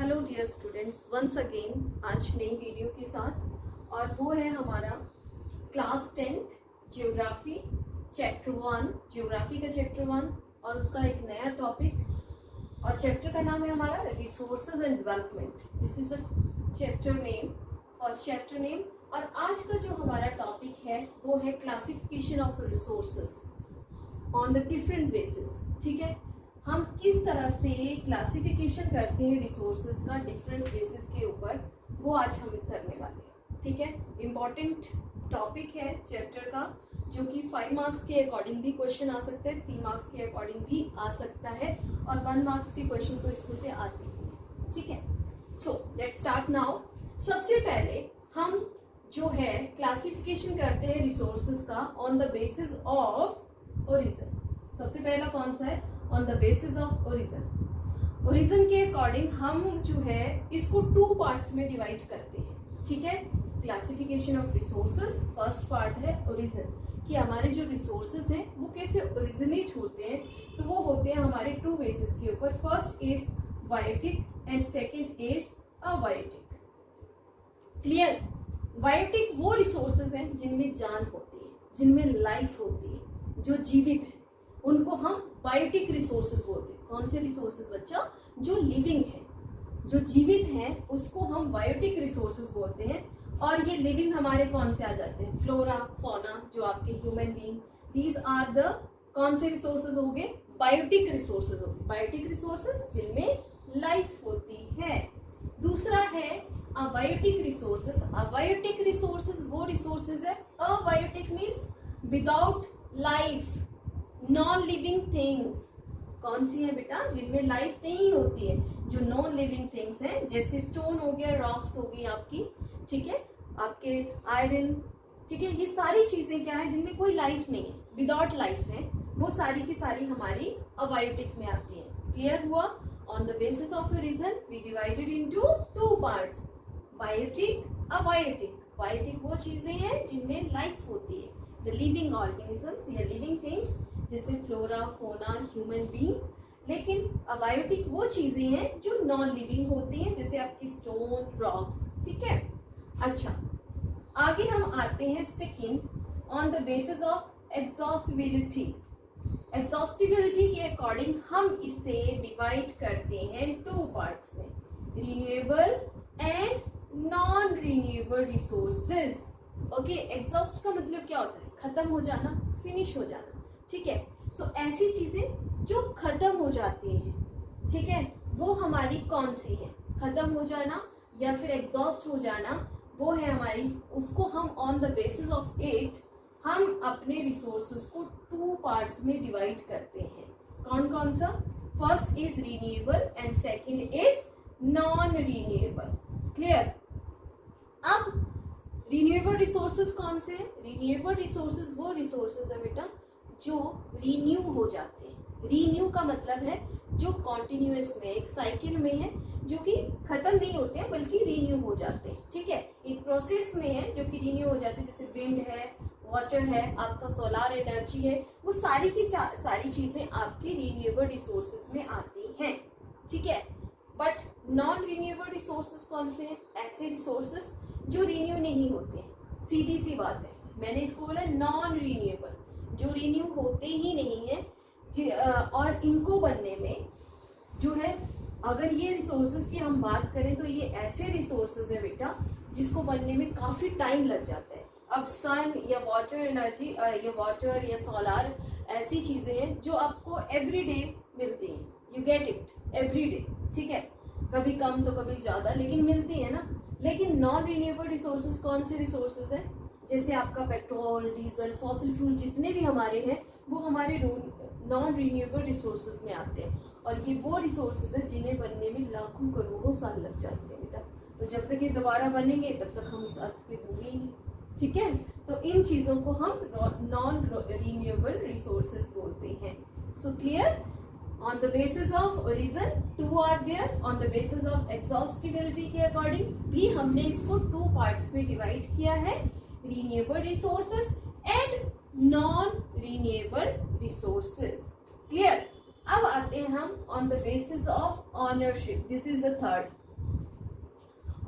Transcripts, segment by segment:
Hello dear students, once again आज नई video के साथ। और वो है हमारा class 10th geography chapter 1, geography का चैप्टर 1 और उसका एक नया टॉपिक। और चैप्टर का नाम है हमारा resources and development. This is the chapter name, first chapter name. और आज का जो हमारा टॉपिक है वो है classification of resources on the different basis. ठीक है, हम किस तरह से क्लासिफिकेशन करते हैं रिसोर्सेज का डिफरेंस बेसिस के ऊपर, वो आज हम करने वाले हैं। ठीक है, इम्पॉर्टेंट टॉपिक है चैप्टर का, जो कि 5 मार्क्स के अकॉर्डिंग भी क्वेश्चन आ सकते हैं, 3 मार्क्स के अकॉर्डिंग भी आ सकता है और 1 मार्क्स के क्वेश्चन तो इसमें से आते हैं। ठीक है, सो लेट्स स्टार्ट नाउ। सबसे पहले हम जो है क्लासिफिकेशन करते हैं रिसोर्सेज का on the basis of origin. सबसे पहला कौन सा है? On the basis of origin. Origin के अकॉर्डिंग हम जो है इसको 2 पार्ट्स में डिवाइड करते हैं। ठीक है, classification of resources first part है ओरिजिन, कि हमारे जो रिसोर्सेज हैं वो कैसे ओरिजिनेट होते हैं। तो वो होते हैं हमारे 2 बेसिस के ऊपर। First is biotic and second is abiotic. Clear? Biotic वो रिसोर्सेज हैं जिनमें जान होती है, जिनमें लाइफ होती है, जो जीवित है, उनको हम बायोटिक रिसोर्सेज बोलते हैं। कौन से रिसोर्सेज बच्चा? जो लिविंग है, जो जीवित है, उसको हम बायोटिक रिसोर्सेज बोलते हैं। और ये लिविंग हमारे कौन से आ जाते हैं? फ्लोरा, फौना, जो आपके human being, these are the कौन से रिसोर्सेज हो गए? बायोटिक रिसोर्सेज हो गए। बायोटिक रिसोर्सेज जिनमें लाइफ होती है। दूसरा है अबायोटिक रिसोर्सेज। अबायोटिक रिसोर्सेज वो रिसोर्सेज है, abiotic means without life, non living things. कौन सी है बेटा? जिनमें लाइफ नहीं होती है, जो नॉन लिविंग थिंग्स हैं, जैसे स्टोन हो गया, रॉक्स हो गई आपकी, ठीक है, आपके आयरन, ठीक है, ये सारी चीजें क्या है जिनमें कोई लाइफ नहीं है, विदाउट लाइफ है, वो सारी की सारी हमारी अबायोटिक में आती है। क्लियर हुआ? On the basis of origin we divided into 2 parts, biotic, abiotic. Biotic वो चीजें हैं जिनमें लाइफ होती है, द लिविंग ऑर्गेनिजम्स या लिविंग थिंग्स, जैसे फ्लोरा, फोना, ह्यूमन बीइंग। लेकिन अबायोटिक वो चीजें हैं जो नॉन लिविंग होती हैं, जैसे आपकी स्टोन, रॉक्स। ठीक है, अच्छा, आगे हम आते हैं second, on the basis of exhaustibility. Exhaustibility के अकॉर्डिंग हम इसे डिवाइड करते हैं 2 पार्ट्स में, renewable and non renewable resources. Okay, exhaust का मतलब क्या होता है? खत्म हो जाना, फिनिश हो जाना। ठीक है, तो ऐसी चीजें जो खत्म हो जाती हैं, ठीक है, वो हमारी कौन सी है? खत्म हो जाना या फिर एग्जॉस्ट हो जाना, वो है हमारी, उसको हम on the basis of it हम अपने रिसोर्सेज को 2 पार्ट्स में डिवाइड करते हैं। कौन कौन सा? First is renewable and second is non renewable. Clear? अब रिन्यूएबल रिसोर्सेज कौन से हैं? रिन्यूएबल रिसोर्सेज वो रिसोर्सेज है बेटा जो रिन्यू हो जाते हैं। रिन्यू का मतलब है जो कॉन्टिन्यूअस में, एक साइकिल में है, जो कि खत्म नहीं होते हैं बल्कि रिन्यू हो जाते हैं। ठीक है, एक प्रोसेस में है जो कि रिन्यू हो जाते हैं, जैसे विंड है, वाटर है, आपका सोलार एनर्जी है, वो सारी की सारी चीजें आपके रिन्यूएबल रिसोर्सेज में आती हैं। ठीक है, बट नॉन रिन्यूएबल रिसोर्सेज कौन से हैं? ऐसे रिसोर्सेज जो रिन्यू नहीं होते हैं। सीधी सी बात है, मैंने इसको बोला नॉन रिन्यूएबल, जो रिन्यू होते ही नहीं है। और इनको बनने में जो है, अगर ये रिसोर्सेज की हम बात करें तो ये ऐसे रिसोर्सेज है बेटा जिसको बनने में काफी टाइम लग जाता है। अब सन या वाटर एनर्जी या वाटर या सोलार ऐसी चीजें हैं जो आपको एवरीडे मिलती हैं, यू गेट इट एवरीडे। ठीक है, कभी कम तो कभी ज्यादा, लेकिन मिलती है ना। लेकिन नॉन रिन्यूएबल रिसोर्सेज कौन से रिसोर्सेज है? जैसे आपका पेट्रोल, डीजल, फॉसिल फ्यूल जितने भी हमारे हैं, वो हमारे नॉन रिन्यूएबल रिसोर्सेज में आते हैं। और ये वो रिसोर्सेज है जिन्हें बनने में लाखों करोड़ों साल लग जाते हैं बेटा। तो जब तक ये दोबारा बनेंगे तब तक हम इस अर्थ पे होंगे ही नहीं। ठीक है, तो इन चीजों को हम नॉन रिन्यूएबल रिसोर्सेज बोलते हैं। So clear? On the basis of origin 2 are there, on the basis of exhaustibility के अकॉर्डिंग भी हमने इसको 2 पार्ट्स में डिवाइड किया है, renewable resources and non renewable resources. Clear? अब आते हैं हम on the basis of ownership. This is the third.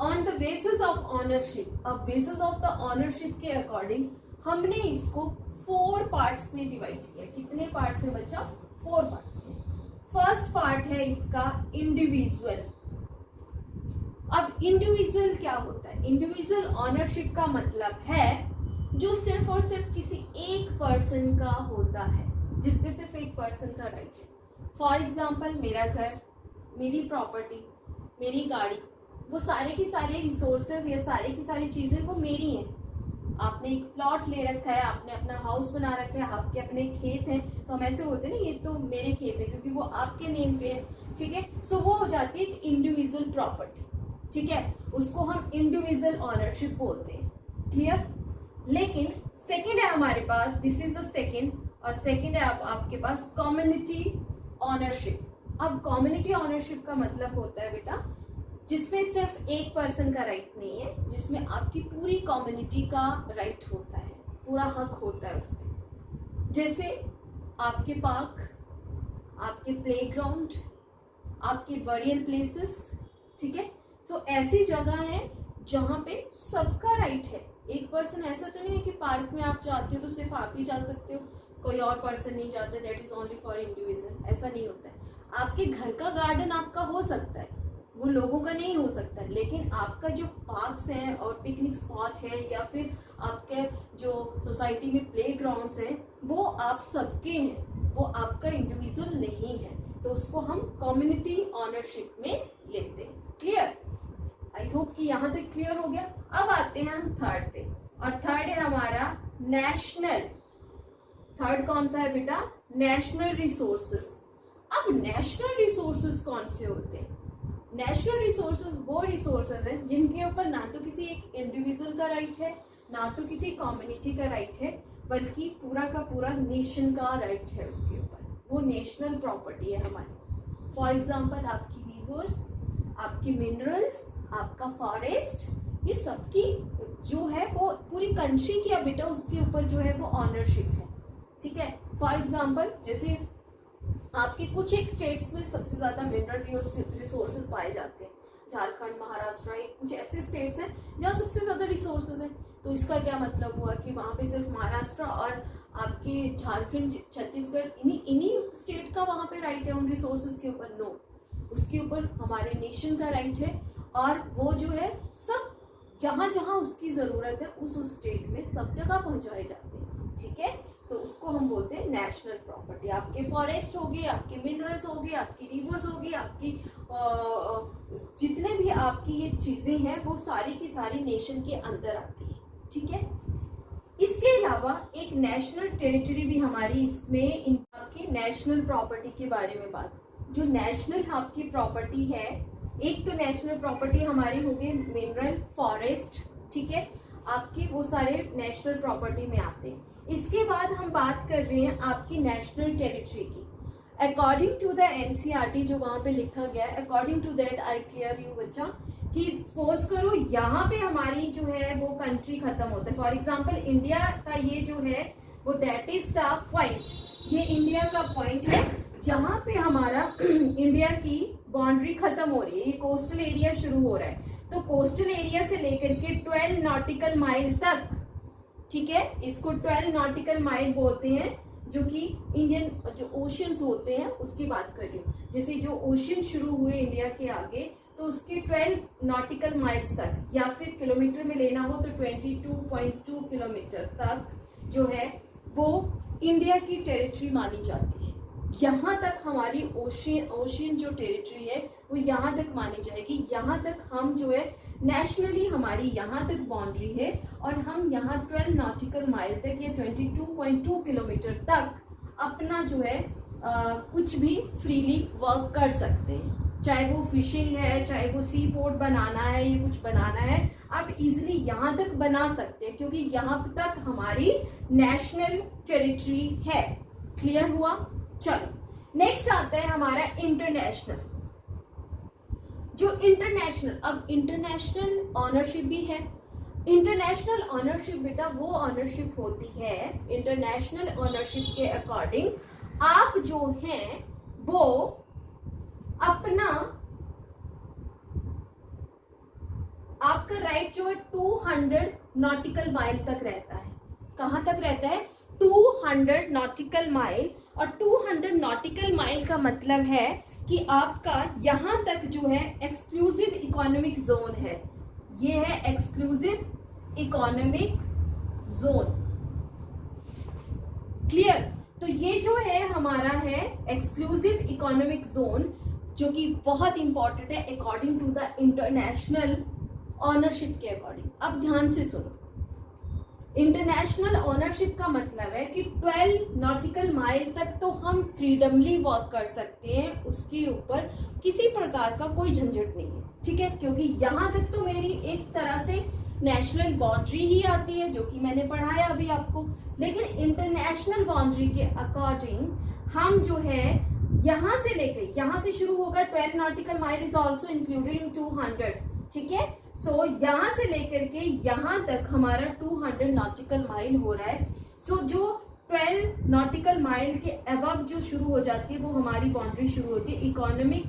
On the basis of ownership, अब बेसिस ऑफ द ऑनरशिप के अकॉर्डिंग हमने इसको 4 पार्ट्स में डिवाइड किया। कितने पार्ट्स में बच्चा? 4 पार्ट्स में। फर्स्ट पार्ट है इसका इंडिविजुअल। अब इंडिविजुअल क्या होता है? इंडिविजुअल ऑनरशिप का मतलब है जो सिर्फ और सिर्फ किसी एक पर्सन का होता है, जिसपे सिर्फ एक पर्सन का राइट है। फॉर एग्जाम्पल, मेरा घर, मेरी प्रॉपर्टी, मेरी गाड़ी, वो सारे की सारे रिसोर्सेज या सारे की सारी चीजें वो मेरी हैं। आपने एक प्लॉट ले रखा है, आपने अपना हाउस बना रखा है, आपके अपने खेत हैं, तो हम ऐसे बोलते हैं ना, ये तो मेरे खेत है, क्योंकि वो आपके नेम पे है। ठीक है, सो वो हो जाती है इंडिविजुअल प्रॉपर्टी। ठीक है, उसको हम इंडिविजुअल ऑनरशिप बोलते हैं। क्लियर? लेकिन सेकंड है हमारे पास, दिस इज द सेकंड, और सेकंड है आपके पास कम्युनिटी ऑनरशिप। अब कम्युनिटी ऑनरशिप का मतलब होता है बेटा जिसमें सिर्फ एक पर्सन का राइट नहीं है, जिसमें आपकी पूरी कम्युनिटी का राइट होता है, पूरा हक होता है उसमें। जैसे आपके पार्क, आपके प्लेग्राउंड, आपके बरियल प्लेसेस। ठीक है, तो ऐसी जगह है जहाँ पे सबका राइट है। एक पर्सन, ऐसा तो नहीं है कि पार्क में आप जाते हो तो सिर्फ आप ही जा सकते हो, कोई और पर्सन नहीं जाता, that is only for individual. ऐसा नहीं होता है। आपके घर का गार्डन आपका हो सकता है, वो लोगों का नहीं हो सकता, लेकिन आपका जो पार्क्स हैं और पिकनिक स्पॉट है या फिर आपके जो सोसाइटी में प्ले ग्राउंड्स हैं, वो आप सबके हैं, वो आपका इंडिविजुअल नहीं है, तो उसको हम कम्युनिटी ऑनरशिप में लेते हैं। क्लियर? आई होप कि यहाँ तक क्लियर हो गया। अब आते हैं हम थर्ड पे, और थर्ड है हमारा नेशनल। थर्ड कौन सा है बेटा? National resources. अब नेशनल रिसोर्सेस कौन से होते हैं? नेशनल रिसोर्सेज वो रिसोर्सेज हैं जिनके ऊपर ना तो किसी एक इंडिविजुअल का राइट है, ना तो किसी कम्युनिटी का राइट है, बल्कि पूरा का पूरा नेशन का राइट है उसके ऊपर। वो नेशनल प्रॉपर्टी है हमारी। फॉर एग्जांपल, आपकी रिवर्स, आपकी मिनरल्स, आपका फॉरेस्ट, ये सबकी जो है वो पूरी कंट्री की बेटा उसके ऊपर जो है वो ऑनरशिप है। ठीक है, फॉर एग्जांपल जैसे आपके कुछ एक स्टेट्स में सबसे ज्यादा मिनरल रिसोर्सेज पाए जाते हैं, झारखंड, महाराष्ट्र, ये कुछ ऐसे स्टेट्स हैं जहाँ सबसे ज्यादा रिसोर्सेज हैं। तो इसका क्या मतलब हुआ कि वहाँ पे सिर्फ महाराष्ट्र और आपके झारखंड, छत्तीसगढ़, इन्हीं स्टेट का वहाँ पे राइट है उन रिसोर्सेज के ऊपर? नो, उसके ऊपर हमारे नेशन का राइट है, और वो जो है सब जहाँ जहाँ उसकी जरूरत है उस स्टेट में सब जगह पहुँचाए जाते हैं। ठीक है, तो उसको हम बोलते हैं नेशनल प्रॉपर्टी। आपके फॉरेस्ट हो गए, आपके मिनरल्स हो गए, आपकी रिवर्स हो गई, आपकी जितने भी आपकी ये चीजें हैं वो सारी की सारी नेशन के अंदर आती है। ठीक है, इसके अलावा एक नेशनल टेरिटरी भी हमारी इसमें आपकी नेशनल प्रॉपर्टी के बारे में बात। जो नेशनल आपकी प्रॉपर्टी है, एक तो नेशनल प्रॉपर्टी हमारी हो गई मिनरल, फॉरेस्ट। ठीक है, आपके वो सारे नेशनल प्रॉपर्टी में आते हैं। इसके बाद हम बात कर रहे हैं आपकी नेशनल टेरिटरी की। अकॉर्डिंग टू द एनसीईआरटी जो वहां पे लिखा गया है, according to that I clear you बच्चा, कि सपोज करो यहाँ पे हमारी जो है वो कंट्री खत्म होता है। फॉर एग्जांपल, इंडिया का ये जो है वो दैट इज द पॉइंट, ये इंडिया का पॉइंट है जहाँ पे हमारा इंडिया की बाउंड्री खत्म हो रही है, ये कोस्टल एरिया शुरू हो रहा है। तो कोस्टल एरिया से लेकर के 12 नॉटिकल माइल तक, ठीक है, इसको 12 नॉटिकल माइल बोलते हैं, जो कि इंडियन जो ओशियंस होते हैं उसकी बात कर रही हूँ। जैसे जो ओशियन शुरू हुए इंडिया के आगे, तो उसके 12 नॉटिकल माइल्स तक, या फिर किलोमीटर में लेना हो तो 22.2 किलोमीटर तक जो है वो इंडिया की टेरिटरी मानी जाती है। यहाँ तक हमारी ओशियन जो टेरिटरी है वो यहाँ तक मानी जाएगी। यहाँ तक हम जो है नेशनली हमारी यहाँ तक बाउंड्री है, और हम यहाँ 12 नॉटिकल माइल तक या 22.2 किलोमीटर तक अपना जो है कुछ भी फ्रीली वर्क कर सकते हैं। चाहे वो फिशिंग है, चाहे वो सी पोर्ट बनाना है, ये कुछ बनाना है, आप इजिली यहाँ तक बना सकते हैं, क्योंकि यहाँ तक हमारी नेशनल टेरिटरी है। क्लियर हुआ? चलो, नेक्स्ट आता है हमारा इंटरनेशनल। जो इंटरनेशनल, अब इंटरनेशनल ऑनरशिप भी है। इंटरनेशनल ऑनरशिप बेटा वो ऑनरशिप होती है, इंटरनेशनल ऑनरशिप के अकॉर्डिंग आप जो हैं वो अपना आपका राइट जो है 200 नॉटिकल माइल तक रहता है। कहाँ तक रहता है? 200 नॉटिकल माइल। और 200 नॉटिकल माइल का मतलब है कि आपका यहाँ तक जो है एक्सक्लूसिव इकोनॉमिक जोन है। ये है एक्सक्लूसिव इकोनॉमिक जोन। क्लियर? तो ये जो है हमारा है एक्सक्लूसिव इकोनॉमिक जोन, जो कि बहुत इंपॉर्टेंट है according to the international ownership के अकॉर्डिंग। अब ध्यान से सुनो, इंटरनेशनल ऑनरशिप का मतलब है कि 12 नॉटिकल माइल तक तो हम फ्रीडमली वॉक कर सकते हैं, उसके ऊपर किसी प्रकार का कोई झंझट नहीं है, ठीक है? क्योंकि यहाँ तक तो मेरी एक तरह से नेशनल बाउंड्री ही आती है, जो कि मैंने पढ़ाया अभी आपको। लेकिन इंटरनेशनल बाउंड्री के अकॉर्डिंग हम जो है यहाँ से लेके, यहाँ से शुरू होगा 12 nautical mile is also included in 200, ठीक है? सो यहाँ से लेकर के यहाँ तक हमारा 200 नॉटिकल माइल हो रहा है। सो जो 12 नॉटिकल माइल के अबव जो शुरू हो जाती है वो हमारी बाउंड्री शुरू होती है इकोनॉमिक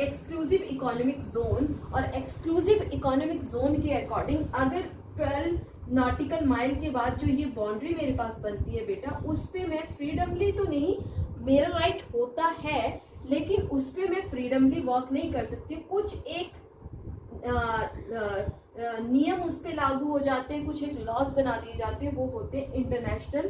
एक्सक्लूसिव इकोनॉमिक जोन। और एक्सक्लूसिव इकोनॉमिक जोन के अकॉर्डिंग अगर 12 नॉटिकल माइल के बाद जो ये बाउंड्री मेरे पास बनती है बेटा, उस पे मैं फ्रीडमली तो नहीं, मेरा राइट होता है, लेकिन उस पे मैं फ्रीडमली वॉक नहीं कर सकती। कुछ एक नियम उस पे लागू हो जाते हैं, कुछ एक लॉज बना दिए जाते हैं, वो होते हैं इंटरनेशनल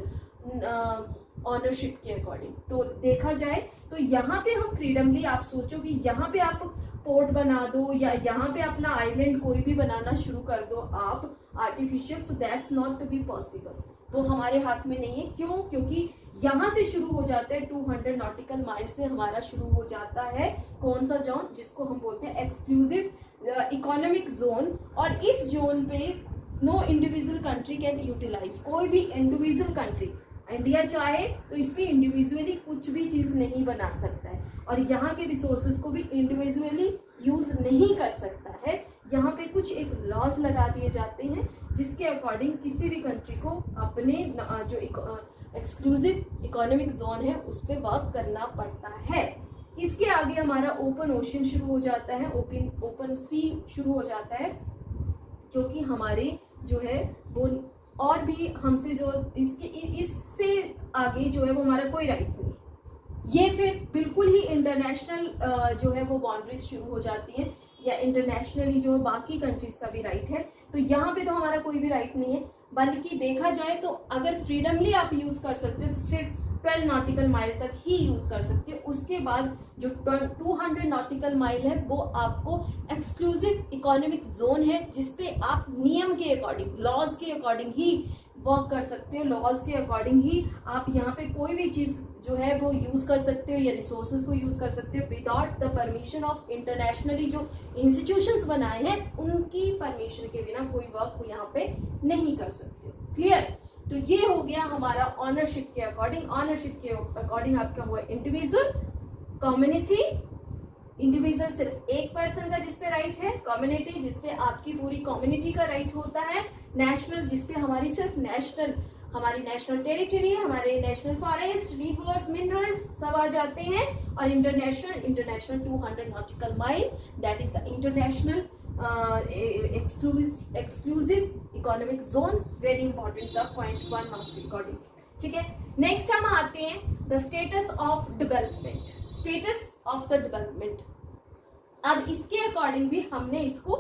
ऑनरशिप के अकॉर्डिंग। तो देखा जाए तो यहाँ पे हम फ्रीडमली, आप सोचो कि यहाँ पे आप पोर्ट बना दो या यहाँ पे अपना आइलैंड कोई भी बनाना शुरू कर दो आप artificial, so that's not to be possible. वो हमारे हाथ में नहीं है। क्यों? क्योंकि यहाँ से शुरू हो जाता है 200 नॉटिकल माइल से हमारा शुरू हो जाता है कौन सा जोन, जिसको हम बोलते हैं एक्सक्लूसिव इकोनॉमिक जोन। और इस जोन पे no individual country can utilise, कोई भी इंडिविजुअल कंट्री, इंडिया चाहे तो इसमें इंडिविजुअली कुछ भी चीज नहीं बना सकता है, और यहाँ के रिसोर्सेज को भी इंडिविजुअली यूज नहीं कर सकता है। यहाँ पे कुछ एक लॉज लगा दिए जाते हैं जिसके अकॉर्डिंग किसी भी कंट्री को अपने जो एक्सक्लूसिव इकोनॉमिक जोन है उस पर वर्क करना पड़ता है। इसके आगे हमारा ओपन ओशन शुरू हो जाता है, ओपन सी शुरू हो जाता है, जो कि हमारे जो है वो और भी हमसे जो इससे आगे जो है वो हमारा कोई राइट नहीं। ये फिर बिल्कुल ही इंटरनेशनल जो है वो बाउंड्रीज शुरू हो जाती हैं, या इंटरनेशनली जो बाकी कंट्रीज का भी राइट है। तो यहाँ पे तो हमारा कोई भी राइट नहीं है, बल्कि देखा जाए तो अगर फ्रीडमली आप यूज कर सकते हो तो सिर्फ 12 नॉटिकल माइल तक ही यूज कर सकते हो। उसके बाद जो 200 नॉटिकल माइल है वो आपको एक्सक्लूसिव इकोनॉमिक जोन है, जिसपे आप नियम के अकॉर्डिंग, लॉज के अकॉर्डिंग ही वर्क कर सकते हो। लॉज के अकॉर्डिंग ही आप यहाँ पे कोई भी चीज जो है वो यूज कर सकते हो या रिसोर्सेज को यूज कर सकते हो without the permission of internationally जो इंस्टीट्यूशंस बनाए हैं उनकी परमिशन के बिना कोई वर्क यहाँ पे नहीं कर सकते हो। क्लियर? तो ये हो गया हमारा ऑनरशिप के अकॉर्डिंग। ऑनरशिप के अकॉर्डिंग आपका हुआ इंडिविजुअल, कम्युनिटी, इंडिविजुअल सिर्फ एक पर्सन का जिसपे राइट है, कम्युनिटी जिसपे आपकी पूरी कम्युनिटी का राइट होता है, नेशनल जिसपे हमारी सिर्फ नेशनल, हमारी नेशनल टेरिटरी, हमारे नेशनल फॉरेस्ट, रिवर्स, मिनरल्स सब आ जाते हैं, और international 200 nautical mile, that is the international exclusive economic zone. Very important the point 1 marks according. ठीक है, नेक्स्ट हम आते हैं the status of development. Status of the development, अब इसके अकॉर्डिंग भी हमने इसको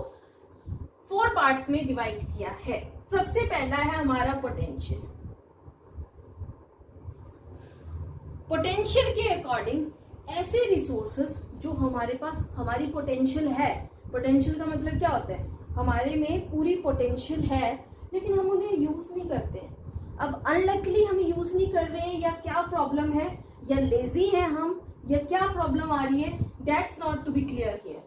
4 पार्ट्स में डिवाइड किया है। सबसे पहला है हमारा पोटेंशियल। पोटेंशियल के अकॉर्डिंग ऐसे रिसोर्सेज जो हमारे पास, हमारी पोटेंशियल है, पोटेंशियल का मतलब क्या होता है, हमारे में पूरी पोटेंशियल है लेकिन हम उन्हें यूज नहीं करते हैं। अब अनलकीली हम यूज नहीं कर रहे हैं, या क्या प्रॉब्लम है, या लेजी हैं हम, या क्या प्रॉब्लम आ रही है, that's not to be clear here.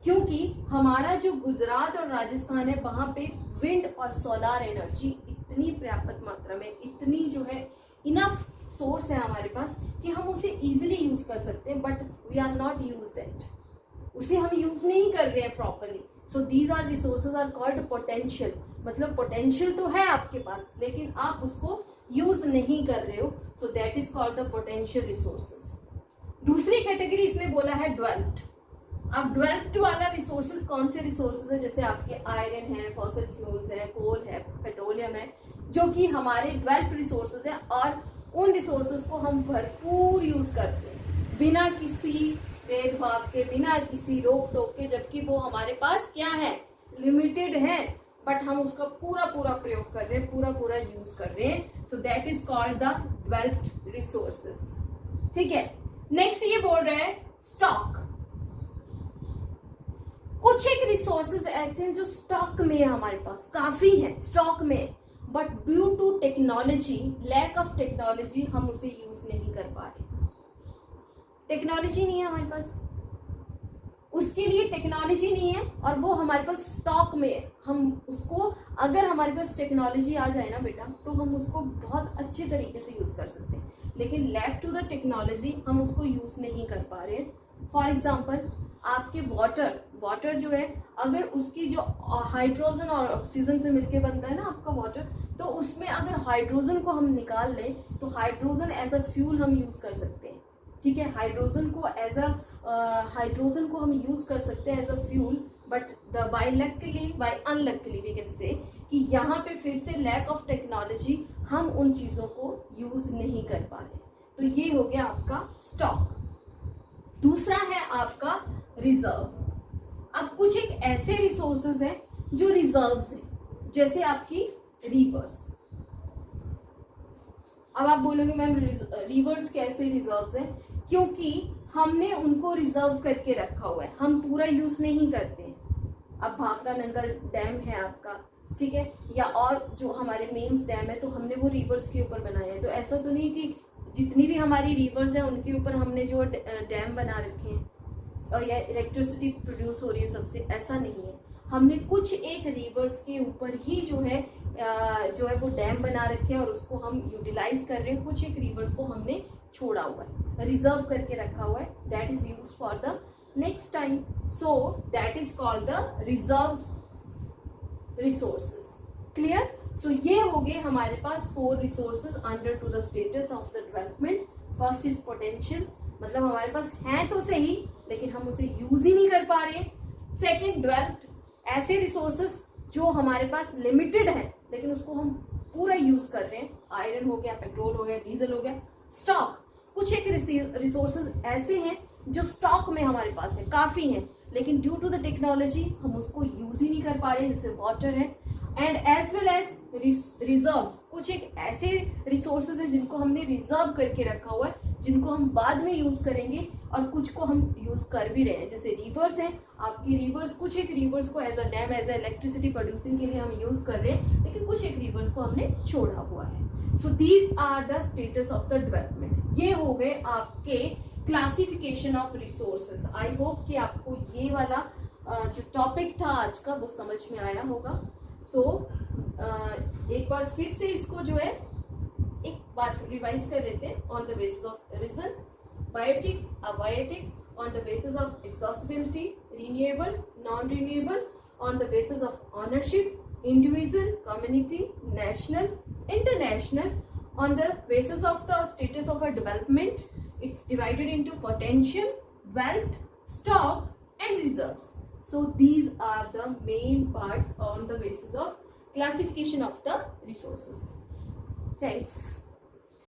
क्योंकि हमारा जो गुजरात और राजस्थान है वहां पे विंड और सोलार एनर्जी इतनी पर्याप्त मात्रा में, इतनी जो है इनफ सोर्स है हमारे पास कि हम उसे इजीली यूज कर सकते हैं, but we are not use that, उसे हम यूज नहीं कर रहे हैं properly. So these are resources are called potential. मतलब पोटेंशियल तो है आपके पास लेकिन आप उसको यूज नहीं कर रहे हो, सो that is called the potential resources. दूसरी कैटेगरी इसमें बोला है डेवलप्ड। अब डेवलप्ड वाला रिसोर्सेज कौन से रिसोर्सेज है, जैसे आपके आयरन है, फॉसिल फ्यूल्स है, कोल है, पेट्रोलियम है, जो कि हमारे डेवलप्ड रिसोर्सेज है, और उन रिसोर्सेज को हम भरपूर यूज करते हैं बिना किसी भेदभाव के, बिना किसी रोक टोक के, जबकि वो हमारे पास क्या है, लिमिटेड है, बट हम उसका पूरा पूरा प्रयोग कर रहे हैं, पूरा पूरा यूज कर रहे हैं. सो that is called the developed resources. ठीक है. नेक्स्ट ये बोल रहे हैं स्टॉक. कुछ एक रिसोर्सेज ऐसे हैं जो स्टॉक में है, हमारे पास काफी है स्टॉक में, but due to technology, lack of technology, हम उसे यूज नहीं कर पा रहे. टेक्नोलॉजी नहीं है हमारे पास, उसके लिए टेक्नोलॉजी नहीं है, और वो हमारे पास स्टॉक में है. हम उसको, अगर हमारे पास टेक्नोलॉजी आ जाए ना बेटा, तो हम उसको बहुत अच्छे तरीके से यूज कर सकते हैं, लेकिन लैक टू द टेक्नोलॉजी हम उसको यूज नहीं कर पा रहे हैं. फॉर एग्जाम्पल, आपके वाटर जो है, अगर उसकी जो हाइड्रोजन और ऑक्सीजन से मिलके बनता है ना आपका वाटर, तो उसमें अगर हाइड्रोजन को हम निकाल लें, तो हाइड्रोजन एज अ फ्यूल हम यूज कर सकते हैं. ठीक है, हाइड्रोजन को हम यूज कर सकते हैं as a fuel, but by unluckily we can say कि यहाँ पे फिर से लैक ऑफ टेक्नोलॉजी, हम उन चीजों को यूज नहीं कर पा रहे. तो ये हो गया आपका स्टॉक. दूसरा है आपका रिजर्व. अब कुछ एक ऐसे रिसोर्सेज हैं जो रिजर्व्स हैं, जैसे आपकी रिवर्स. अब आप बोलोगे मैम रिवर्स कैसे रिजर्व्स हैं, क्योंकि हमने उनको रिजर्व करके रखा हुआ है, हम पूरा यूज नहीं करते. अब भाखड़ा नंगल डैम है आपका, ठीक है, या और जो हमारे मेंस डैम है, तो हमने वो रिवर्स के ऊपर बनाए हैं. तो ऐसा तो नहीं कि जितनी भी हमारी रिवर्स है उनके ऊपर हमने जो डैम बना रखे हैं और या इलेक्ट्रिसिटी प्रोड्यूस हो रही है सबसे, ऐसा नहीं है. हमने कुछ एक रिवर्स के ऊपर ही जो है वो डैम बना रखे हैं और उसको हम यूटिलाइज कर रहे हैं. कुछ एक रिवर्स को हमने छोड़ा हुआ है, रिजर्व करके रखा हुआ है, that is use for the next time. So that is called the reserve resources. Clear. So ये हो गए हमारे पास 4 resources under to the status of the development. First is potential, मतलब हमारे पास है तो सही, लेकिन हम उसे यूज ही नहीं कर पा रहे. सेकेंड, डेवलप्ड, ऐसे रिसोर्सेस जो हमारे पास लिमिटेड है, लेकिन उसको हम पूरा यूज कर रहे हैं. आयरन हो गया, पेट्रोल हो गया, डीजल हो गया. स्टॉक, कुछ एक रिसोर्सेज ऐसे हैं जो स्टॉक में हमारे पास है, काफी हैं, लेकिन ड्यू टू द टेक्नोलॉजी हम उसको यूज ही नहीं कर पा रहे, जैसे वाटर है. And as well as reserves, कुछ एक ऐसे रिसोर्सेज हैं जिनको हमने रिजर्व करके रखा हुआ है, जिनको हम बाद में यूज करेंगे, और कुछ को हम यूज कर भी रहे हैं. जैसे रिवर्स है आपकी, रिवर्स, कुछ एक रिवर्स को as a dam, as a electricity producing के लिए हम यूज कर रहे हैं, लेकिन कुछ एक रिवर्स को हमने छोड़ा हुआ है. So these are the status of the development. ये हो गए आपके classification of resources. I hope कि आपको ये वाला जो टॉपिक था आज का वो समझ में आया होगा. सो एक बार फिर से इसको जो है एक बार रिवाइज कर लेते हैं. On the basis of region, biotic, abiotic, on the basis of exhaustibility, renewable, non-renewable, on the basis of ownership, individual, community, national, international, on the basis of the status of a development. It's divided into potential, wealth, stock, and reserves. So these are the main parts on the basis of classification of the resources. Thanks.